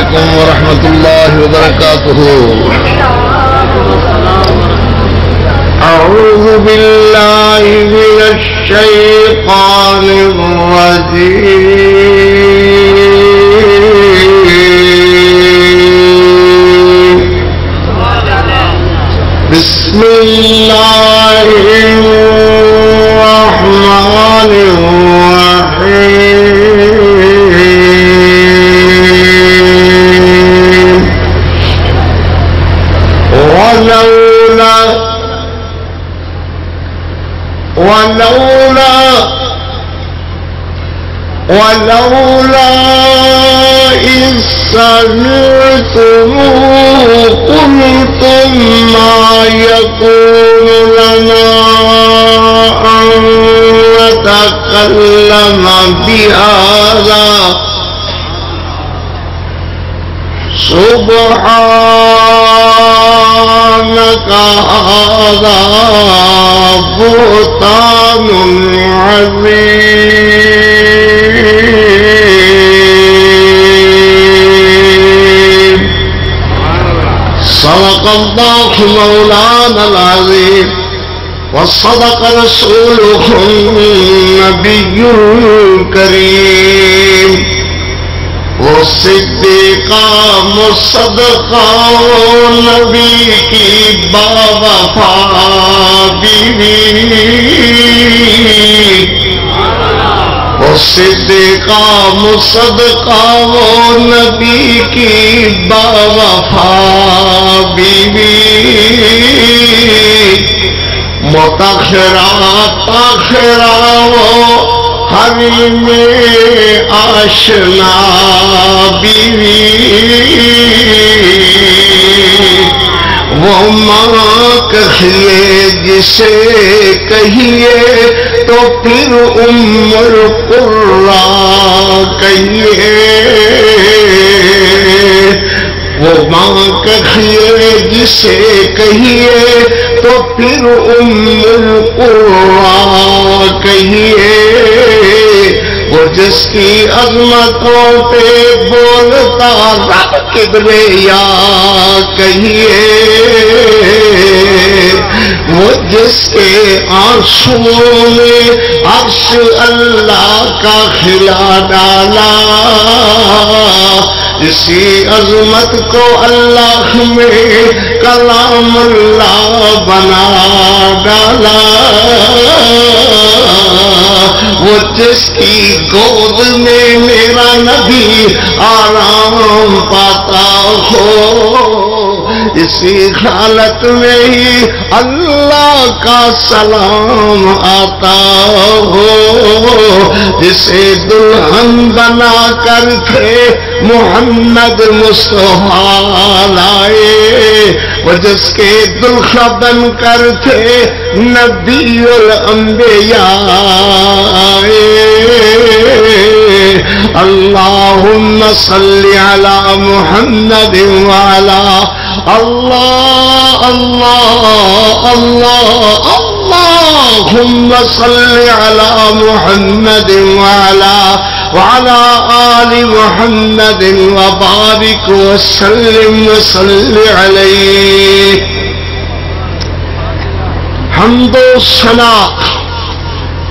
علیکم ورحمۃ اللہ وبرکاتہ. اعوذ باللہ من الشیطان الرجیم. بسم اللہ الرحمن الرحیم. ولولا إذ سمعتموه قلتم ما يكون لنا أن نتكلم بهذا سبحانك هذا بهتان عظيم. صدق الله مولانا العظيم وصدق رسوله النبي الكريم. وہ صدیقہ مصدقہ نبی کی باوفا بیوی. وہ صدیقہ مصدقہ نبی کی باوفا بیوی. متاخرہ تاخرہ حریم آشنا بیوی. وہ ماں کہیے جسے کہیے تو پھر ام القرا کہیے. وہ ماں کہیے جسے کہیے تو پھر ام القرا کہیے. وہ جس کی عظمتوں پہ بولتا رب کبریا کہیے. وہ جس کے آنسوؤں میں عرش اللہ کا کھلا ڈالا. اسی عظمت کو اللہ میں کلام اللہ بنا ڈالا. وہ جس کی گود میں میرا نبی آرام پاتا ہو اسی حالت میں ہی اللہ کا سلام آتا ہو. جسے دلہن بنا کر تھے محمد مصطفیٰ لائے. وہ جس کے دلہا بن کر تھے نبی الانبیاء. اللہم صلی علی محمد وعلا اللہم صلی علی محمد وعلى آل محمد وبارك وسلم وصل عليه. حمد و ثنا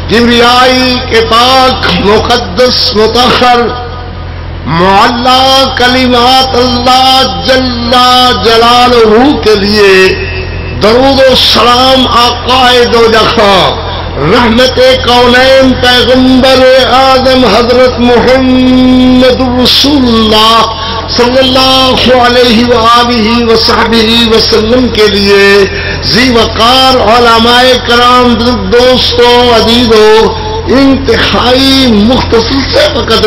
کبریائی کے پاک مقدس مطہر معلا کلمات اللہ جل جلالہ کے لیے درود و سلام آقائے دو جہاں رحمت کونین پیغمبر آدم حضرت محمد رسول اللہ صلی اللہ علیہ وآلہ وصحبہ وسلم کے لیے ذی وقار علماء کرام دوستوں عزیزوں. انتہائی مختصر سے وقت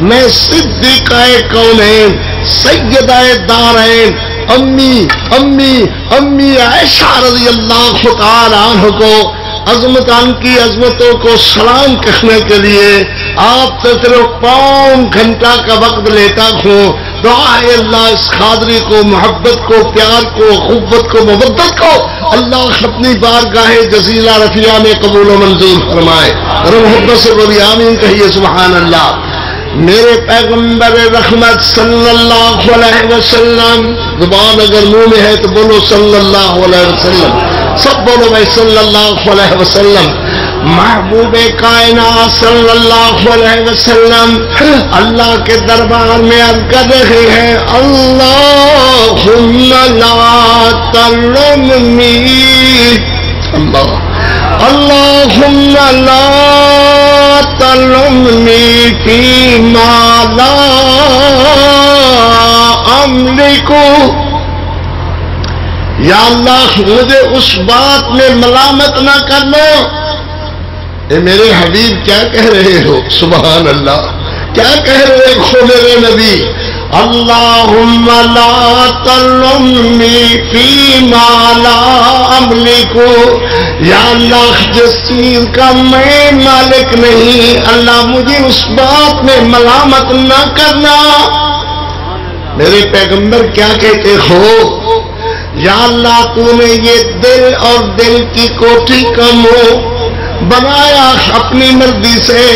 میں صدیقہ کونین سیدہ دارین امی عائشہ رضی اللہ تعالی عنہ کو عظمتان کی عظمتوں کو سلام کہنے کے لیے آپ سے صرف 5 گھنٹہ کا وقت لیتا ہوں. دعا ہے اللہ اس خادری کو محبت کو پیار کو قوت کو مودت کو اللہ اپنی بارگاہ جزیلہ رفیعہ میں قبول و منظور فرمائے. اور محبت سے بولی آمین کہیے سبحان اللہ. میرے پیغمبر رحمت صلی اللہ علیہ وسلم، زبان اگر منہ میں ہے تو بولو صلی اللہ علیہ وسلم، سب بولو بھائی صلی اللہ علیہ وسلم۔ محبوب کائنات صلی اللہ علیہ وسلم اللہ کے دربار میں عرض کر رہے ہیں، اللہم لا تلمنی، اللہم لا تلمنی فیما لا املک، یا اللہ مجھے اس بات میں ملامت نہ کرنا۔ اے میرے حبیب کیا کہہ رہے ہو؟ سبحان اللہ، کیا کہہ رہے ہو میرے نبی؟ اللہم لا تلمنی فیما لا املک، یا اللہ جس چیز کا میں مالک نہیں، اللہ مجھے اس بات میں ملامت نہ کرنا۔ میرے پیغمبر کیا کہتے ہو؟ یا اللہ تو نے یہ دل اور دل کی کوٹھی کا منہ بنایا اپنی مرضی سے،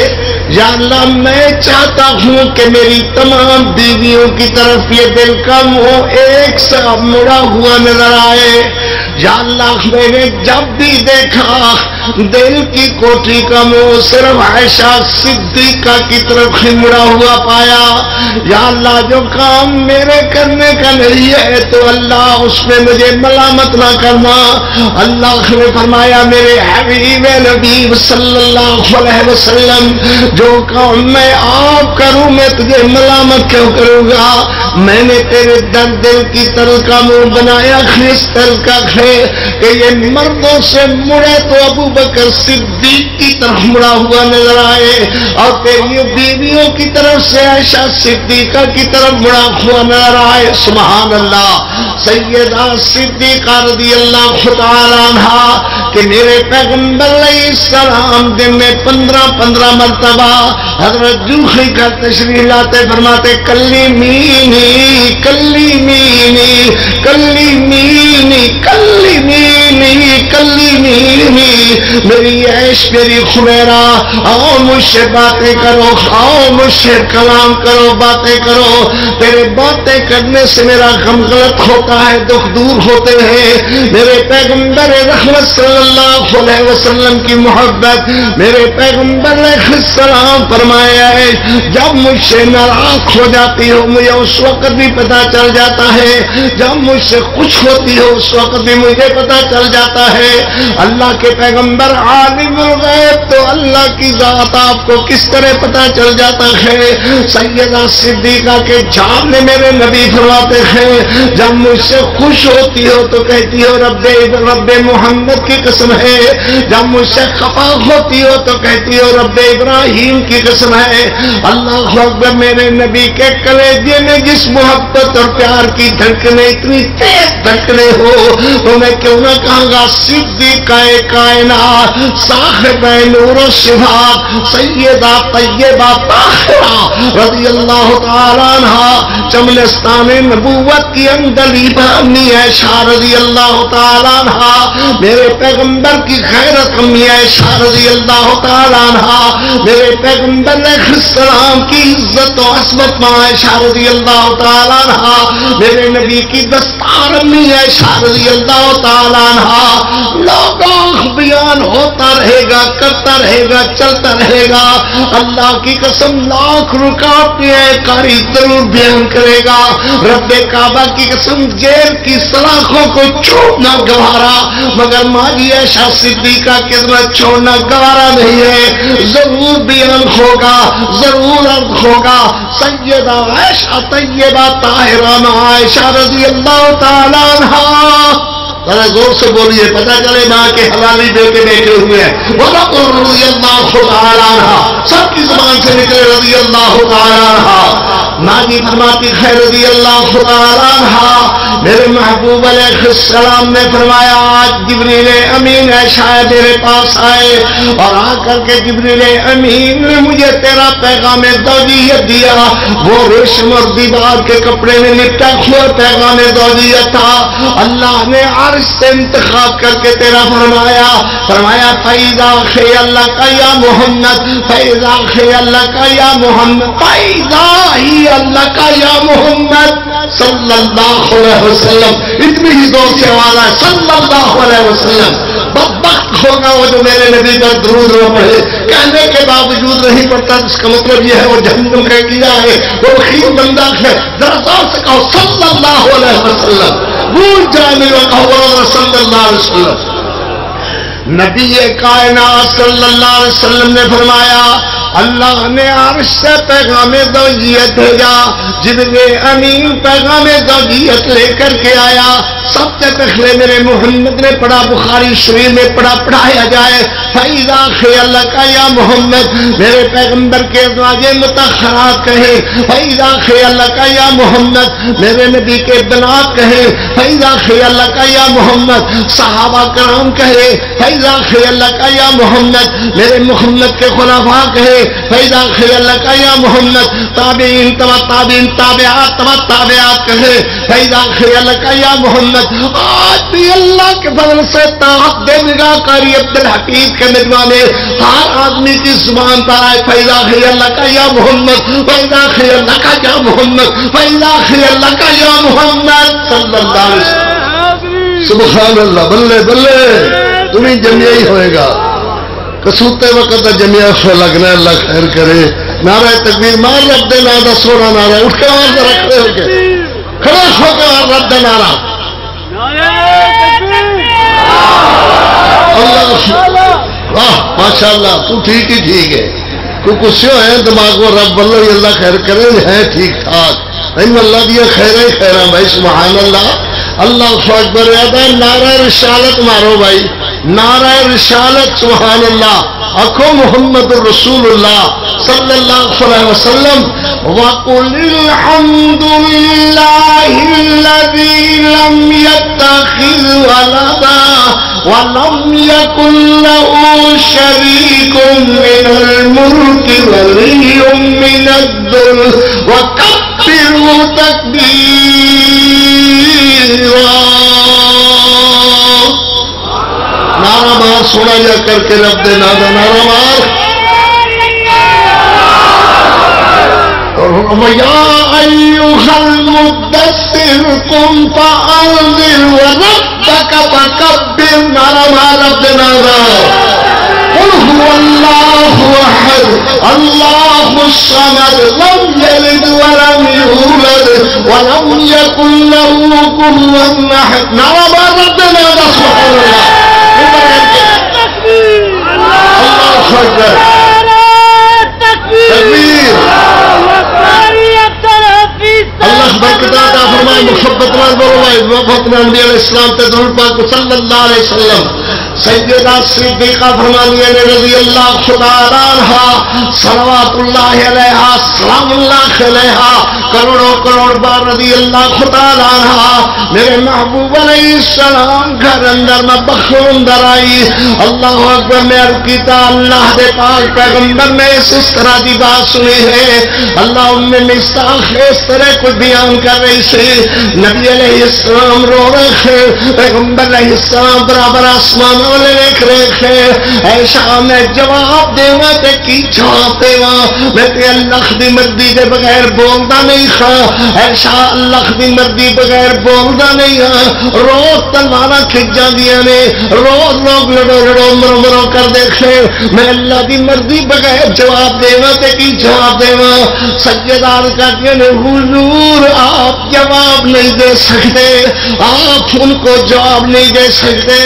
یا اللہ میں چاہتا ہوں کہ میری تمام بیویوں کی طرف یہ دل کا منہ ایک سا مڑا ہوا نظر آئے۔ یا اللہ میں نے جب بھی دیکھا دل کی کوٹھی کا منہ صرف عائشہ صدیقہ کی طرف ہی مڑا ہوا پایا۔ یا اللہ جو کام میرے کرنے کا نہیں ہے تو اللہ اس میں مجھے ملامت نہ کرنا۔ اللہ نے فرمایا میرے حبیب نبی صلی اللہ علیہ وسلم جو کام میں آپ کروں میں تجھے ملامت کیوں کروں گا؟ میں نے تیرے دل کی طرح کا منہ بنایا اس طرح کا کہ یہ مردوں سے مڑے تو ابو بکر صدیق کی طرف مڑا ہوا نظر آئے، اور تیری بیویوں کی طرف سے عائشہ صدیقہ کی طرف مڑا ہوا نظر آئے۔ سبحان اللہ۔ سیدہ صدیقہ رضی اللہ تعالی عنہا کہ میرے پیغمبر علیہ السلام دن میں 15 مرتبہ حضرت جوخی کا تشریح لاتے فرماتے کلیمینی کلیمینی کلیمینی کلیمینی کلیمینی، میری عیش میری خمیرہ، آؤ مجھ سے باتیں کرو، آؤ مجھ سے کلام کرو، باتیں کرو۔ تیرے باتیں کرنے سے میرا غم غلط ہوتا ہے، دکھ دور ہوتے ہیں۔ میرے پیغمبر رحمت صلی اللہ علیہ وسلم کی محبت میرے پیغمبر علیہ السلام فرمایا ہے جب مجھ سے ناراض ہو جاتی ہو مجھے اس وقت بھی پتا چل جاتا ہے، جب مجھ سے خوش ہوتی ہو اس وقت بھی مجھے پتا چل جاتا ہے۔ اللہ کے پیغمبر عالم الغیب تو اللہ کی ذات آپ کو کس طرح پتا چل جاتا ہے؟ سیدہ صدیقہ کے جام نے میرے نبی فرماتے ہیں جب مجھ سے خوش ہوتی ہو تو کہتی ہو رب محمد کی قسم ہے، جب مجھ سے خفا ہوتی ہو تو کہتی ہو رب ابراہیم کی قسم ہے۔ اللہ اکبر۔ میرے نبی کے کلیجے میں جس محبت اور پیار کی دھڑکنیں اتنی تیز دھڑکنے ہو تو میں کیوں نہ کہوں گا صدیقہ کائنات صاحب نور و صفات سیدہ طیبہ طاہرہ رضی اللہ تعالی عنہا چمنستان نبوت کی اندلی امی عائشہ رضی اللہ تعالی عنہا، میرے پیغمبر کی غیرت امی عائشہ رضی اللہ تعالی عنہا، میرے پیغمبر علیہ السلام کی عزت و عصمت ماں عائشہ رضی اللہ تعالی عنہا، میرے نبی کی دستار امی عائشہ رضی اللہ تعالی عنہا۔ لوگوں بیان ہوتا رہے گا، کرتا رہے گا، چلتا رہے گا، اللہ کی قسم لاکھ رکاوٹیں کاری ضرور بیان کرے گا۔ رب کعبہ کی قسم جیل کی سلاخوں کو چھوڑنا گوارا، مگر ماجی عائشہ صدیقہ کی عظمت چھوڑنا گوارا نہیں ہے، ضرور بیان ہوگا، ضرور عرض ہوگا۔ سیدہ عائشہ طیبہ طاہرہ عائشہ رضی اللہ تعالی عنہا، ذرا زور سے بولیے پتہ چلے ماں کے حلالی دے کے بیٹھے ہوئے ہیں۔ رضی اللہ تعالی عنہ سب کی زبان سے نکلے رضی اللہ تعالی عنہ۔ ماں جی فرماتی ہے رضی اللہ تعالیٰ عنہا میرے محبوب علیہ السلام نے فرمایا آج جبریل امین ہے شاید میرے پاس آئے اور آ کر کے جبریل امین نے مجھے تیرا پیغام زوجیت دیا. وہ ریشم اور دیوار کے کپڑے میں لپٹا ہوا پیغام زوجیت تھا. اللہ نے عرش سے انتخاب کر کے تیرا فرمایا فیضا خی اللہ کا یا محمد فیضا خی اللہ کا یا محمد فیضا ہی اللہ کا یا محمد صلی اللہ علیہ وسلم. اتنی ہی زور سے آواز ہے صلی اللہ علیہ وسلم. بدبخت ہوگا وہ جو میرے نبی پر درود نہ پڑھے, کہنے کے باوجود نہیں پڑھتا, جس کا مطلب یہ ہے وہ جہنم کا کیا ہے, وہ خیر بندہ ہے. ذرا زور سے کہو صلی اللہ علیہ وسلم. بھول جائے میرے کہو صلی اللہ علیہ وسلم. نبی کائنات صلی اللہ علیہ وسلم نے فرمایا اللہ نے عرش سے پیغام زوجیت بھیجا. جبریل امین پیغام زوجیت لے کر کے آیا. سب سے پہلے میرے محمد نے پڑھا, بخاری شریف میں پڑھایا جائے فیضا خی اللہ کا یا محمد. میرے پیغمبر کے ازواج مطہرات کہیں فیضا خی اللہ کا یا محمد. میرے نبی کے بنات کہیں فیضا خی اللہ کا یا محمد. صحابہ کرام کہے فیضا خی اللہ کا یا محمد. میرے محمد کے خلفاء کہے فیضا خی اللہ کا یا محمد. تابعین تابعین تابعات کہے فیضا خی اللہ کا یا محمد. آج بھی اللہ کے فضل سے طاقت دے نگاہ کاری عبد الحکیم کے نگوانے ہر آدمی کی زبان پر آئے فیضا خی اللہ کا یا محمد فیضا خی اللہ کا یا محمد فیضا خی اللہ کا یا محمد صلی اللہ علیہ وسلم. سبحان اللہ. بلے بلے تمہیں جمعہ ہی ہوئے گا. کسوتے وقت جمعہ سے لگنا اللہ خیر کرے. نعرہ تکبیر مار رب دے نعرہ سونا نعرہ اٹھ کے اور ذرا کھڑے ہو کے کھڑے ہو کے اور رب دے نعرہ اللہ. واہ ماشاء اللہ تو ٹھیک ہی ٹھیک ہے. تو کچھ ہے دماغ کو رب اللہ اللہ خیر کرے ہے ٹھیک ٹھاک نہیں اللہ دیا خیر ہی خیر ہے بھائی. سبحان اللہ. اللہ اکبر. نعرہ رسالت مارو بھائی, نعرہ رسالت. سبحان اللہ. اکھو محمد رسول اللہ صلی اللہ علیہ وسلم. وَقُلِ الْحَمْدُ لِلَّهِ الَّذِي لَمْ يَتَّخِذْ وَلَدًا وَلَمْ يَكُنْ لَهُ شَرِيكٌ مِّنَ الْمُلْكِ وَلِيٌّ مِّنَ الذُّلِّ وَكَبِّرْهُ تَكْبِيرًا. نعرہ مار سونا جا کر کے رب دے نادا نعرہ مار. یا ایھا المدثر قم فانذر وربک فکبر. نعرہ مار رب دے نادا. قل هو اللہ احد اللہ الصمد لم یلد ولم یولد ولم یکن له کفوا احد. نعرہ مار رب دے نادا. سبحان اللہ. اللہ برکت عطا فرمائے. محبت نال بولو محبت نال نبی علیہ السلام تے درود پاک صلی اللہ علیہ وسلم. سیدہ صدیقہ فرمانی ہے رضی اللہ تعالی عنہا صلوات اللہ علیہا سلام اللہ علیہا کروڑوں کروڑ بار رضی اللہ تعالی عنہا میرے محبوب علیہ السلام گھر اندر میں بخور اندر آئی. اللہ اکبر. میں عرض کیتا اللہ دے پاک پیغمبر نے اس طرح دی بات سنی ہے. اللہ ام مصطاق اس طرح کو بیان کر رہی سی. نبی علیہ السلام رو رہے تھے, پیغمبر علیہ السلام برابر آسمان والے دیکھ رہے تھے. ایسا میں جواب دیوا تے کی جواب دیوا, میں تے اللہ دی مرضی دے بغیر بولدا نہیں تھا. ایسا اللہ دی مرضی بغیر بولدا نہیں ہاں. روز تلواراں کھچ جاندیاں نے, روز لوگ لڑو لڑو مرو مرو کر دیکھے. میں اللہ دی مرضی بغیر جواب دیوا تے کی جواب دیوا. سجدار کہتے ہیں حضور آپ جواب نہیں دے سکتے, آپ ان کو جواب نہیں دے سکتے,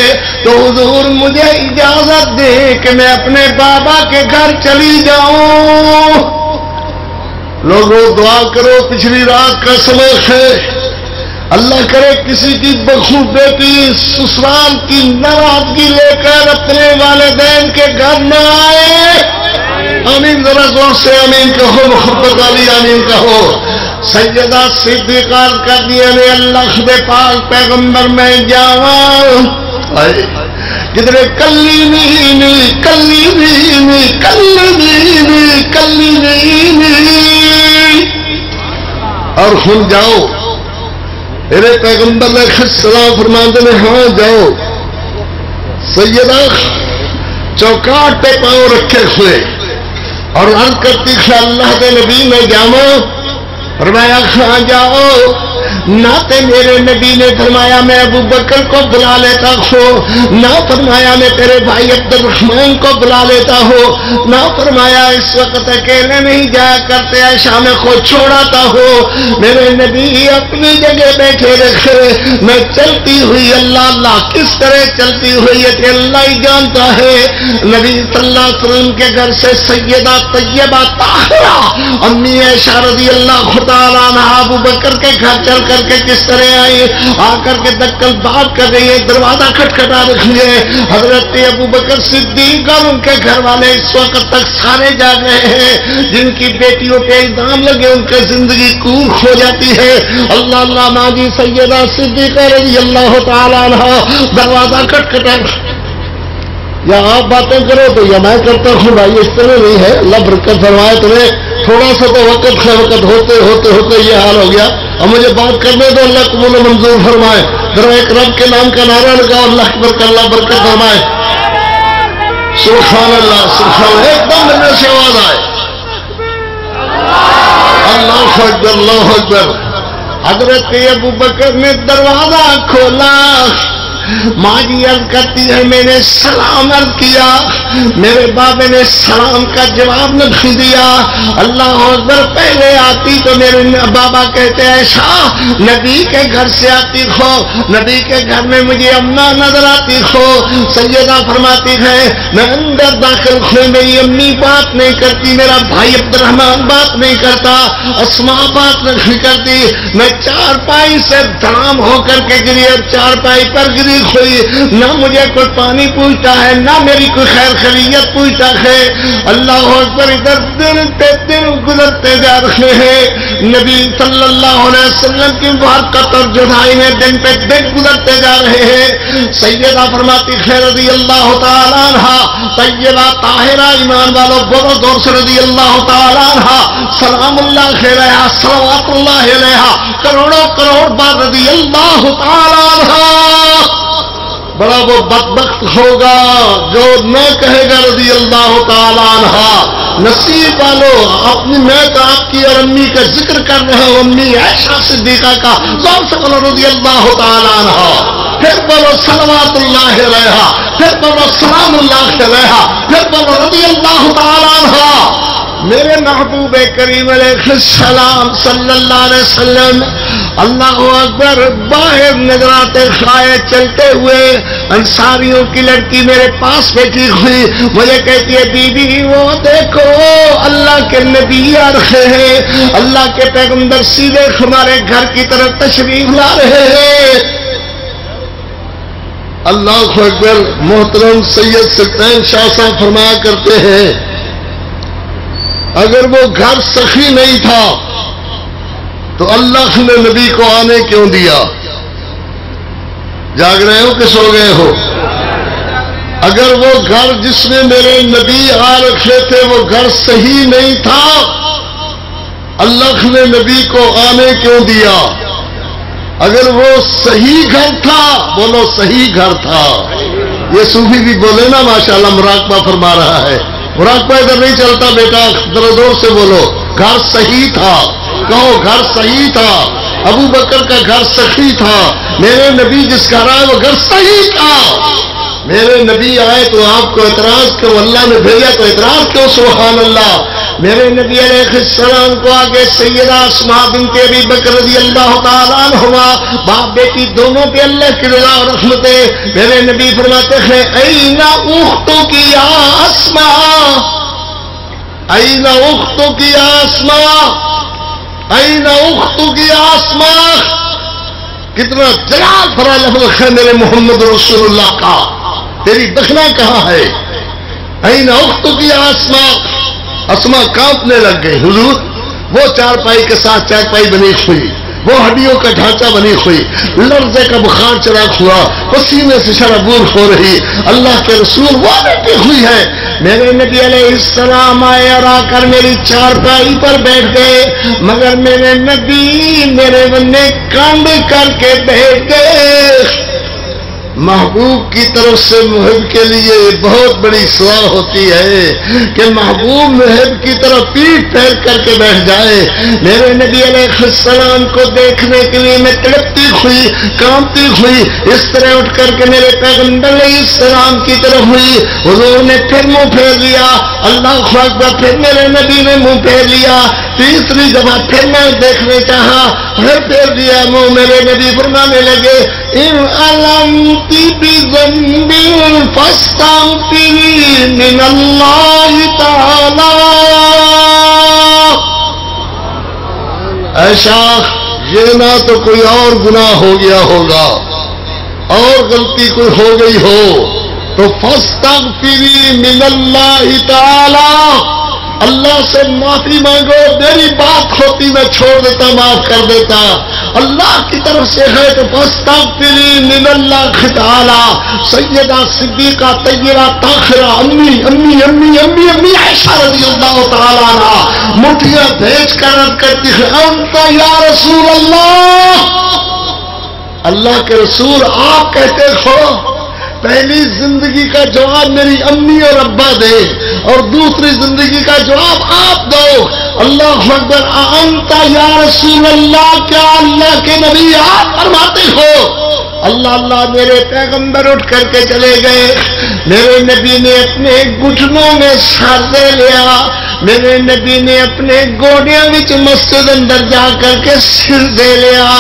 تو حضور مجھے اجازت دے کہ میں اپنے بابا کے گھر چلی جاؤں. لوگوں دعا کرو, پچھلی رات کا سمے ہے, اللہ کرے کسی کی بخو بیٹی سسرال کی ناراضگی لے کر اپنے والدین کے گھر نہ آئے. آمین. ذرا زور سے آمین کہو, محبت والی آمین کہو. سیدہ صدیقہ کر دیا نے اللہ دے پاک پیغمبر میں جاواں کدھر کلی نہیں کلی نہیں کلی نہیں کلی نہیں اور ہن جاؤ میرے پیغمبر نے سلام فرماتے ہیں ہاں جاؤ سیدہ چوکاٹ پہ پاؤں رکھے ہوئے اور عرض کرتی ہے اللہ کے نبی میں جاؤں فرمایا کہاں جاؤ نہ تے میرے نبی نے فرمایا میں ابو بکر کو بلا لیتا ہوں نہ فرمایا میں تیرے بھائی عبد الرحمن کو بلا لیتا ہوں نہ فرمایا اس وقت اکیلے نہیں جایا کرتے عائشہ میں خود چھوڑاتا ہوں میرے نبی اپنی جگہ بیٹھے رکھے میں چلتی ہوئی اللہ اللہ کس طرح چلتی ہوئی ہے کہ اللہ ہی جانتا ہے نبی صلی اللہ علیہ وسلم کے گھر سے سیدہ طیبہ طاہرہ امی عائشہ رضی اللہ تعالیٰ عنہ ابو بکر کے گھر چل کر کے کس طرح آئی آ کر کے دکل بات کر رہی ہے دروازہ کھٹکھٹا رکھی ہے حضرت ابو بکر صدیق اور ان کے گھر والے اس وقت تک سارے جاگ رہے ہیں جن کی بیٹیوں پہ الزام لگے ان کی زندگی کور ہو جاتی ہے اللہ اللہ ماجی سیدہ صدیقہ رضی اللہ تعالیٰ عنہ دروازہ کھٹکھٹا یا آپ باتیں کرو تو یا میں کرتا ہوں بھائی اس طرح نہیں ہے اللہ برکت فرمائے تمہیں تھوڑا سا تو وقت ہے وقت ہوتے ہوتے ہوتے یہ حال ہو گیا اور مجھے بات کرنے دو اللہ قبول و منظور فرمائے ذرا ایک رب کے نام کا نعرہ لگاؤ اللہ برکت فرمائے سبحان اللہ ایک دم ملنے سے آواز آئے اللہ اکبر اللہ اکبر حضرت ابو بکر نے دروازہ کھولا ماں جی عرض کرتی ہے میں نے سلام عرض کیا میرے بابے نے سلام کا جواب نہیں دیا اللہ اکبر پہلے آتی تو میرے بابا کہتے ہیں شاہ نبی کے گھر سے آتی ہو نبی کے گھر میں مجھے امنا نظر آتی ہو سیدہ فرماتی ہے میں اندر داخل ہوئے میری امی بات نہیں کرتی میرا بھائی عبد الرحمن بات نہیں کرتا اسماء بات نہیں کرتی میں چارپائی سے دھڑام ہو کر کے گری اور چارپائی پر گری ہوئی نہ مجھے کوئی پانی پوچھتا ہے نہ میری کوئی خیر خیریت پوچھتا ہے اللہ اکبر ادھر دن پہ دن گزرتے جا رہے ہیں نبی صلی اللہ علیہ وسلم کی برکت اور جدائی میں دن پہ دن گزرتے جا رہے ہیں سیدہ فرماتی ہے رضی اللہ تعالیٰ عنہ طیبہ طاہرہ ایمان والو بولو دور سے رضی اللہ تعالیٰ عنہ سلام اللہ علیہا صلوات اللہ علیہا کروڑوں کروڑ بار رضی اللہ تعالیٰ عنہ بڑا وہ بدبخت ہوگا جو نہ کہے گا رضی اللہ تعالیٰ عنہ نصیب والو اپنی میں تو آپ کی اور امی کا ذکر کر رہا ہوں امی عائشہ صدیقہ کا زور سے بولو رضی اللہ تعالیٰ عنہ پھر بولو صلوات اللہ علیہا پھر بولو سلام اللہ علیہا پھر بولو رضی اللہ تعالیٰ عنہ میرے محبوب کریم علیہ السلام صلی اللہ علیہ وسلم اللہ اکبر باہر نظر آتے خائے چلتے ہوئے انصاریوں کی لڑکی میرے پاس بیٹھی ہوئی مجھے کہتی ہے بی بی وہ دیکھو اللہ کے نبی آ رہے ہیں اللہ کے پیغمبر سیدھے ہمارے گھر کی طرف تشریف لا رہے ہیں اللہ اکبر محترم سید سلطان شاہ صاحب فرمایا کرتے ہیں اگر وہ گھر سخی نہیں تھا تو اللہ نے نبی کو آنے کیوں دیا جاگ رہے ہو کہ سو گئے ہو اگر وہ گھر جس میں میرے نبی آ رکھے تھے وہ گھر صحیح نہیں تھا اللہ نے نبی کو آنے کیوں دیا اگر وہ صحیح گھر تھا بولو صحیح گھر تھا یہ صوفی بھی بولے نا ماشاءاللہ مراقبہ فرما رہا ہے مراقبہ ادھر نہیں چلتا بیٹا ذرا زور سے بولو گھر صحیح تھا کہو گھر صحیح تھا ابو بکر کا گھر صحیح تھا میرے نبی جس کا رہا ہے وہ گھر صحیح تھا میرے نبی آئے تو آپ کو اعتراض کیوں اللہ نے بھیجا تو اعتراض کیوں سبحان اللہ میرے نبی علیہ السلام کو آگے سیدہ اسماء بنت ابی بکر رضی اللہ تعالیٰ عنہما باپ بیٹی دونوں پہ اللہ کی رضا اور رحمتیں میرے نبی فرماتے ہیں این اختک یا اسماء این اختک یا اسماء این اختک یا اسماء کتنا جلال بھرا لفظ ہے میرے محمد رسول اللہ کا تیری بہنہ کہاں ہے این اختک یا اسماء اسماء کانپنے لگ گئی حضور وہ چارپائی کے ساتھ چارپائی بنی ہوئی، وہ ہڈیوں کا ڈھانچہ بنی ہوئی، لرزے کا بخار چڑھا ہوا، پسینے سے شرابور ہو رہی، اللہ کے رسول وہ بیٹھی ہوئی ہے۔ میرے نبی علیہ السلام آئے اور آ کر میری چارپائی پر بیٹھ گئے، مگر میرے نبی میرے بندے کانڈ کر کے بیٹھ گئے۔ محبوب کی طرف سے محب کے لیے بہت بڑی سزا ہوتی ہے کہ محبوب محب کی طرف پیٹ پھیر کر کے بیٹھ جائے۔ میرے نبی علیہ السلام کو دیکھنے کے لیے میں تڑپتی ہوئی، کانپتی ہوئی اس طرح اٹھ کر کے میرے پیغمبر علیہ السلام کی طرف ہوئی، حضور نے پھر منہ پھیر لیا، اللہ اکبر، پھر میرے نبی نے منہ پھیر لیا، تیسری دفعہ پھر میں دیکھنے چاہا، پھر پھیر دیا منہ۔ میرے نبی فرمانے لگے ان علمتی بذنب فاستغفری من اللہ تعالی۔ ایسا یہ نہ تو کوئی اور گناہ ہو گیا ہوگا اور غلطی کوئی ہو گئی ہو تو فاستغفری من اللہ تعالی، اللہ سے معافی مانگو، میری بات ہوتی میں چھوڑ دیتا، معاف کر دیتا، اللہ کی طرف سے ہے تو فاستغفری من اللہ تعالی۔ سیدہ صدیقہ طیبہ طاہرہ امی امی امی امی امی عائشہ رضی اللہ تعالی عنہا مٹھیاں بھیج کر عرض کرتی ہے انت یا رسول اللہ، اللہ کے رسول آپ کہتے ہو پہلی زندگی کا جواب میری امی اور ابا دے اور دوسری زندگی کا جواب آپ دو۔ اللہ اکبر، انت یا رسول اللہ، کیا اللہ کے نبی آپ فرماتے ہو؟ اللہ اللہ، میرے پیغمبر اٹھ کر کے چلے گئے، میرے نبی نے اپنے گھٹنوں میں سر دے لیا، میرے نبی نے اپنے گوڑیاں وچ مسجد اندر جا کر کے سر دے لیا،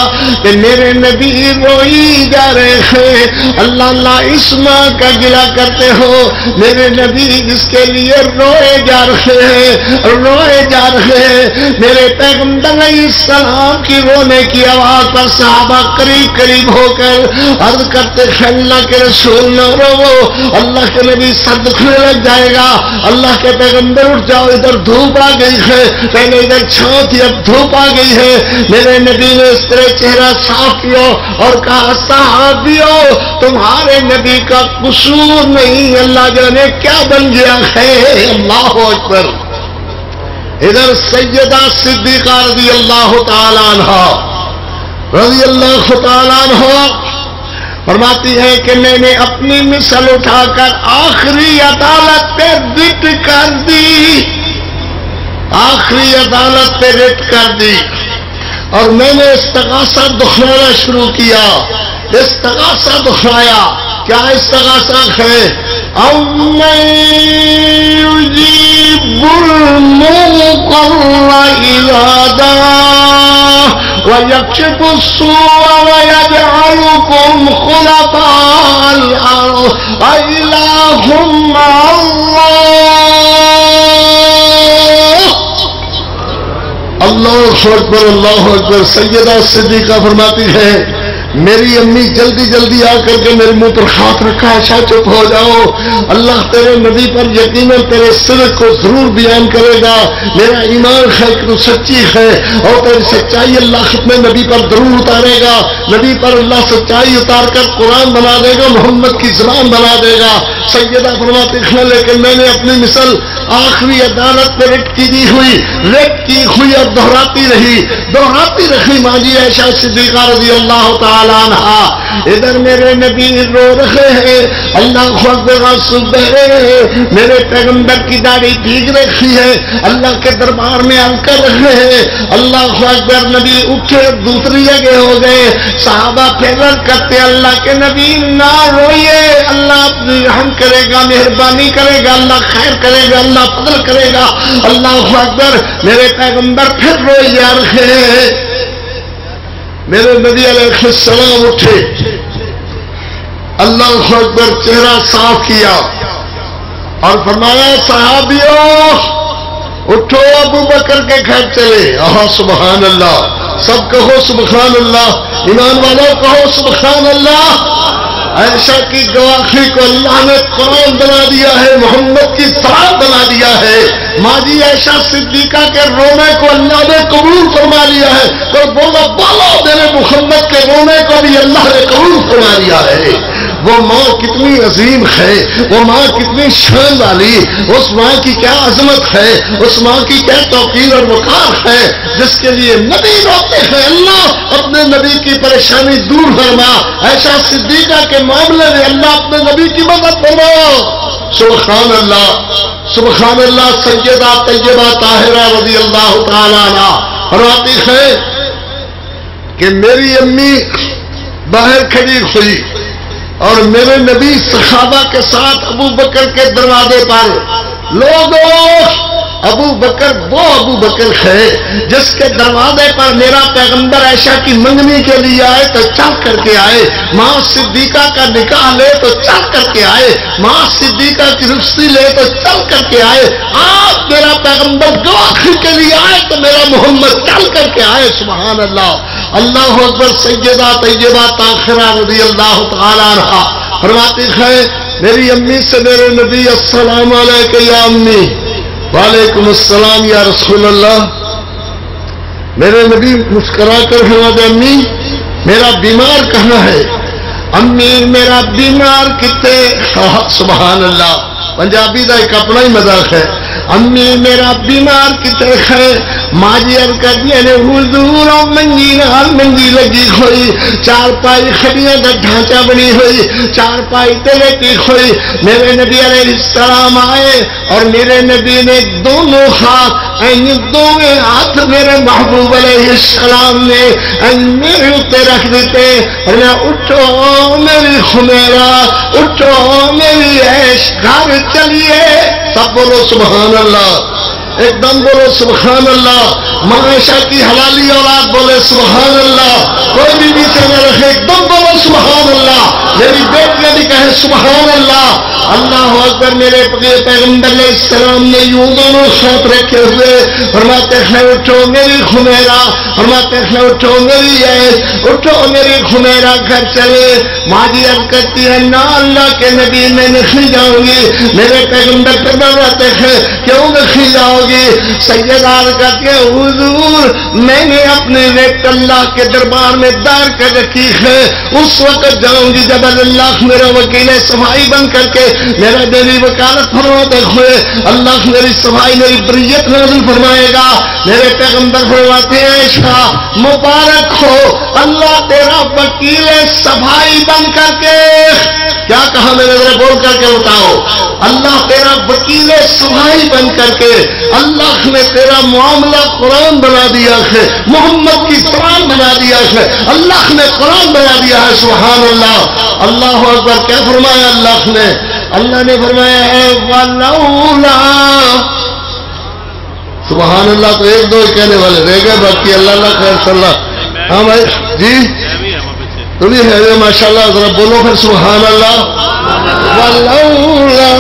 کہ میرے نبی روئی جا رہے ہیں۔ اللہ اللہ، اس ماں کا گلہ کرتے ہو، میرے نبی اس کے لیے روئے جا رہے ہیں، روئے جا رہے ہیں۔ میرے پیغمبر علیہ السلام کی رونے کی آواز پر صحابہ قریب قریب ہو کر عرض کرتے ہیں اللہ کے رسول نہ رو، اللہ کے نبی سر دکھنے لگ جائے گا۔ اللہ کے پیغمبر اٹھ جاؤ، ادھر دھوپ آ گئی ہے، پہلے ادھر چھاؤں تھی اب دھوپ آ گئی ہے۔ میرے نبی نے اس طرح چہرہ صاف کیا اور کہا صحابیو تمہارے نبی کا قصور نہیں، اللہ جانے کیا بن گیا ہے۔ اللہ اکبر۔ ادھر سیدہ صدیقہ رضی اللہ تعالی عنہا رضی اللہ تعالی عنہا فرماتی ہے کہ میں نے اپنی مثل اٹھا کر آخری عدالت پہ رٹ کر دی، آخری عدالت پہ رٹ کر دی، اور میں نے استغاثہ دہرانا شروع کیا، استغاثہ دہرایا۔ کیا استغاثہ ہے؟ اَمَّن يُجِيبُ الْمُضْطَرَّ إِذَا دَعَاهُ وَيَكْشِفُ السُّوءَ وَيَجْعَلُكُمْ خُلَفَاءَ الْأَرْضِ أَإِلَٰهٌ مَّعَ اللَّهِ۔ اللہ اکبر، اللہ اکبر۔ سیدہ صدیقہ فرماتی ہے میری امی جلدی جلدی آ کر کے میرے منہ پر ہاتھ رکھا، اچھا چپ ہو جاؤ، اللہ تیرے نبی پر یقیناً تیرے صدق کو ضرور بیان کرے گا، میرا ایمان ہے کہ تو سچی ہے اور تیری سچائی اللہ اپنے نبی پر ضرور اتارے گا، نبی پر اللہ سچائی اتار کر قرآن بنا دے گا، محمد کی زبان بنا دے گا۔ سیدہ فرماتی ہے لیکن میں نے اپنی مثل آخری عدالت میں رٹ کی ہوئی اور دہراتی رہی ماں جی عائشہ صدیقہ رضی اللہ تعالی عنہا۔ ادھر میرے نبی رو رہے ہیں، اللہ اکبر، صبح میرے پیغمبر کی داڑھی بھیگ رکھی ہے، اللہ کے دربار میں عرض کر رہے ہیں، اللہ اکبر۔ نبی اٹھے دوسری جگہ ہو گئے، صحابہ پھر کرتے اللہ کے نبی نہ روئیے، اللہ رحم کرے گا، مہربانی کرے گا، اللہ خیر کرے گا، اللہ فضل کرے گا، اللہ اکبر۔ میرے پیغمبر پھر روئے جا رہے ہیں، میرے نبی علیہ السلام اٹھے، اللہ اکبر، چہرہ صاف کیا اور فرمایا صحابیوں اٹھو، ابو بکر کے گھر چلے۔ سبحان اللہ، سب کہو سبحان اللہ، ایمان والوں کہو سبحان اللہ۔ عائشہ کی گواہی کو اللہ نے قرآن بنا دیا ہے، محمد کی سلام بنا دیا ہے۔ ماں جی عائشہ صدیقہ کے رونے کو اللہ نے قبول فرما لیا ہے، تو بولو بولو میرے محمد کے رونے کو بھی اللہ نے قبول فرما لیا ہے۔ وہ ماں کتنی عظیم ہے، وہ ماں کتنی شان والی، اس ماں کی کیا عظمت ہے، اس ماں کی کیا توقیر اور وقار ہے، جس کے لیے نبی روتے ہیں اللہ اپنے نبی کی پریشانی دور فرما۔ عائشہ صدیقہ کے معاملے میں اللہ اپنے نبی کی مدد فرما۔ سبحان اللہ سبحان اللہ۔ سیدہ طیبہ طاہرہ رضی اللہ تعالی عنہا فرماتی ہے کہ میری امی باہر کھڑی ہوئی اور میرے نبی صحابہ کے ساتھ ابو بکر کے دروازے پر، لوگوں ابو بکر وہ ابو بکر ہے جس کے دروازے پر میرا پیغمبر عائشہ کی منگنی کے لیے آئے تو چل کر کے آئے، ماں صدیقہ کا نکاح لے تو چل کر کے آئے، ماں صدیقہ کی رخصتی لے تو چل کر کے آئے، آج میرا پیغمبر گواہی کے لیے آئے تو میرا محمد چل کر کے آئے۔ سبحان اللہ اللہ اکبر۔ سیدہ طیبہ طاہرہ رضی اللہ تعالی عنہا فرماتی ہے میری امی سے میرے نبی السلام علیکم یا امی، وعلیکم السلام یا رسول اللہ۔ میرے نبی مسکرا کر فرماتے امی میرا بیمار کہاں ہے؟ امی میرا بیمار کتے، سبحان اللہ پنجابی کا ایک اپنا ہی مذاق ہے۔ امی میرا بیمار کتے ہے؟ ماں جی عرض کر دیا نے حضور منجی نال منجی لگی ہوئی، چار پائی کھڑیاں کا ڈھانچہ بنی ہوئی، چار پائی تے لیٹی ہوئی۔ میرے نبی علیہ السلام آئے اور میرے نبی نے دونوں ہاتھ دونوں ہاتھ میرے محبوب علیہ السلام نے میرے اتنے رکھ دیتے اور میں اٹھو میری خمیرہ، اٹھو میری عیش، گھر چلیے۔ سب بولو سبحان اللہ، ایک دم بولو سبحان اللہ۔ ماں عائشہ کی حلالی اولاد بولے سبحان اللہ، کوئی بھی پیچھے نہ رکھے، ایک دم بولو سبحان اللہ۔ میری بیٹیاں بھی کہیں سبحان اللہ۔ اللہ اکبر۔ میرے پیغمبر علیہ السلام نے یوں دونوں ہاتھ رکھے ہوئے فرماتے ہیں اٹھو میری خمیرہ، فرماتے ہیں اٹھو میری عیش، اٹھو میری خمیرہ، گھر چلے۔ ماں جی عرض کرتی ہے نہ اللہ کے نبی میں نہیں جاؤں گی۔ میرے پیغمبر فرماتے ہیں کیوں نہیں جاؤ گی؟ سیدہ عرض کرتی ہے حضور میں نے اپنے ریت اللہ کے دربار میں دار کر رکھی ہے، اس وقت جاؤں گی جب اللہ میرا وکیل صفائی بن کر کے میرا میری وکالت فرماتے ہوئے اللہ میری صفائی میری بریت نازل فرمائے گا۔ میرے پیغمبر فرماتے ہیں عائشہ مبارک ہو اللہ تیرا وکیل صفائی بن کر کے، کیا کہا میں نے ذرا بول کر کے بتاؤ، اللہ تیرا وکیل صفائی بن کر کے اللہ نے تیرا معاملہ قرآن بنا دیا ہے، محمد کی قرآن بنا دیا ہے، اللہ نے قرآن بنا دیا ہے۔ سبحان اللہ اللہ اکبر۔ کیا فرمایا اللہ نے فرمایا ہے وَلَوْلَا، سبحان اللہ۔ تو ایک دو کہنے والے رہ گئے، باقی اللہ اللہ خیر صلی اللہ۔ ہاں بھائی جی تو بھی ہے ماشاء اللہ، ذرا بولو پھر سبحان اللہ۔ وَلَوْلَا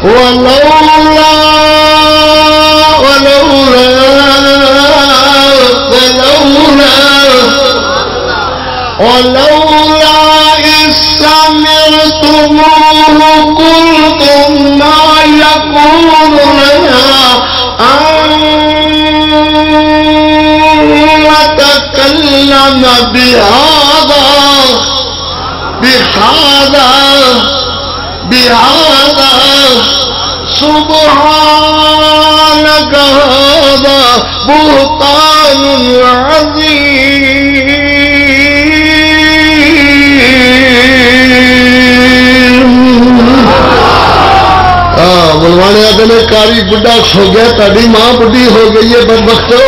وَلَوْلَا وَلَوْلَا وَلَوْلَا إِذْ سَمِعْتُمُوهُ قُلْتُمْ مَا يَكُونُ لَنَا أَن نَّتَكَلَّمَ بِهَذَا سبحانك هذا بهتان عظيم۔ بلوانے آتے نے کاری بڑھا سو گیا، تاری ماں بڑھی ہو گئی ہے بدبختو،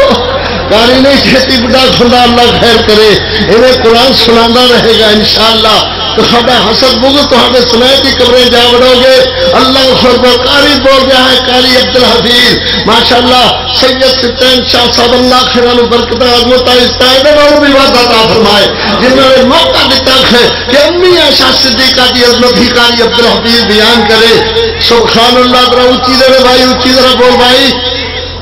کاری نہیں چھتی بڑھا سنا، اللہ خیر کرے، انہیں قرآن سنانا رہے گا انشاءاللہ۔ تو ساڈا حسد بغض تہاڈے سنائے کی قبریں جا وڑو گے۔ اللہ اکبر۔ قاری بول رہا ہے قاری عبدالحفیظ ماشاءاللہ سید ستین شاہ صاحب اللہ خیران برکت عظمت استعداد اور بھی وعدہ عطا فرمائے، جنہوں نے موقع دیتا ہے کہ امی عائشہ صدیقہ کی عظمت ہی قاری عبدالحفیظ بیان کرے۔ سبحان اللہ۔ ذرا اونچی ذرا بھائی، اونچی ذرا بول بھائی۔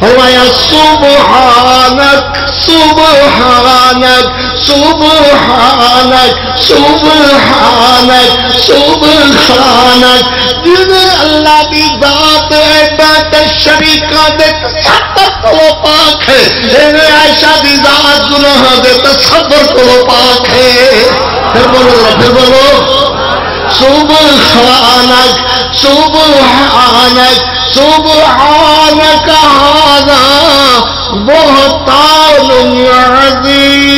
فرمایا سبحانک سبحانک سبحانک سبحانک سبحانک جنہیں اللہ کی ذات عبادت شریکہ دے تصور کو پاک ہے، جنہیں عائشہ کی ذات گناہ دے تصور کو پاک ہے. پھر بولو سبحانک سبحانک سبحانک ھذا بہتان عظیم.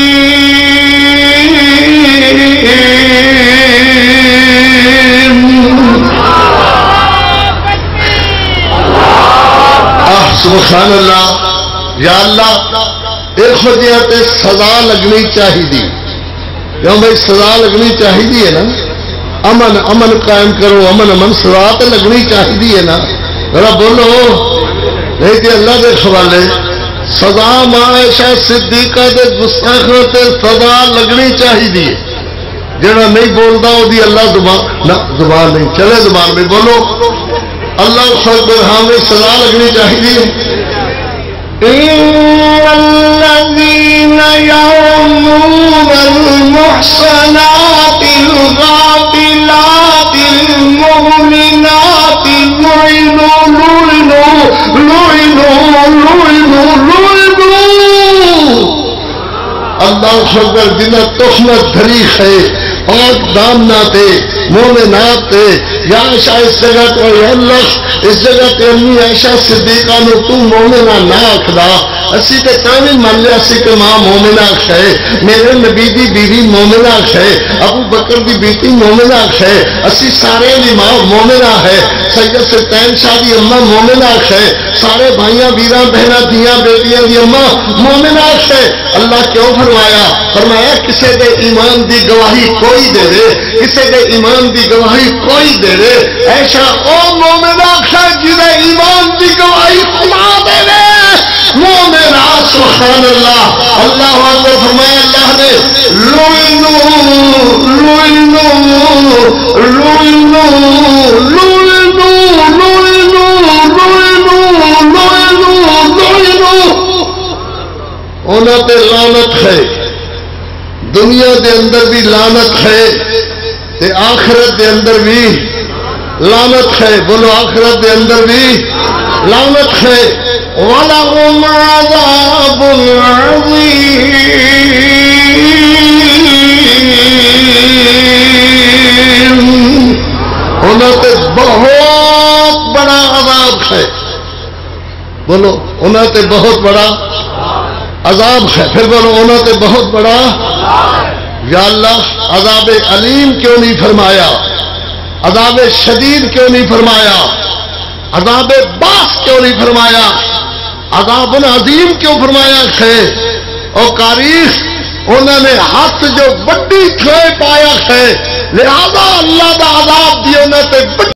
سبحان اللہ. یا اللہ ایک وجہ تے سزا لگنی چاہیے، کیوں بھائی سزا لگنی چاہیے نا. امن امن قائم کرو، امن امن سزا تے لگنی چاہیے نا. ذرا بولو نہیں کہ اللہ دے حوالے سزا ماں عائشہ صدیقہ دے گستاخوں تے سزا لگنی چاہیے. جڑا نہیں بولتا وہ اللہ زبان نہیں چلے، زبان میں بولو اللہ اکبر. ہمیں سزا لگنی چاہیے. الذين يرمون المحصنات الغافلات المؤمنات اللہ اکبر. جنہیں تہمت دھری ہے پاک دامنا تے مومنات تے. یا عائشہ اس جگہ تو اللہ اس جگہ تے امی عائشہ صدیقہ نو تو مومنہ نہ آکھدا. اسی تے تاوی مان لیا سی کہ ماں مومنہ ہے، میرے نبی دی بیوی مومنہ ہے، ابو بکر دی بیٹی مومنہ ہے، اسی سارے دی ماں مومنہ ہے، سید سلطان شاہ دی اماں مومنہ ہے، سارے بھائیاں ویراں بہناں دیاں بیٹیاں دی اماں مومنہ ہے. اللہ کیوں فرمایا؟ فرمایا کسے دے ایمان دی گواہی کوئی دے دے، کسے دے ایمان دی گواہی کوئی دے دے. ایسا او مومنہ ہے جنہیں ایمان دی گواہی خدا دے دے. مومنہ سبحان اللہ. اللہ نے فرمایا اللہ نے لعنو لعنو لعنو لعنو انہوں تے لعنت ہے، دنیا دے اندر بھی لعنت ہے تے آخرت دے اندر بھی لعنت ہے. بولو آخرت دے اندر بھی لعنت ہے. وَلَهُمْ عَذَابٌ عَظِيمٌ. انہوں تے بہت بڑا عذاب ہے. بولو انہوں تے بہت بڑا عذاب ہے. پھر بولو انہوں تے بہت بڑا. یا اللہ عذاب علیم کیوں نہیں فرمایا؟ عذاب شدید کیوں نہیں فرمایا؟ عذاب باس کیوں نہیں فرمایا؟ عذاب عظیم کیوں فرمایا ہے؟ اور تاریخ انہوں نے ہاتھ جو بڑی کھوئے پایا ہے، لہذا اللہ دا عذاب بھی انہوں نے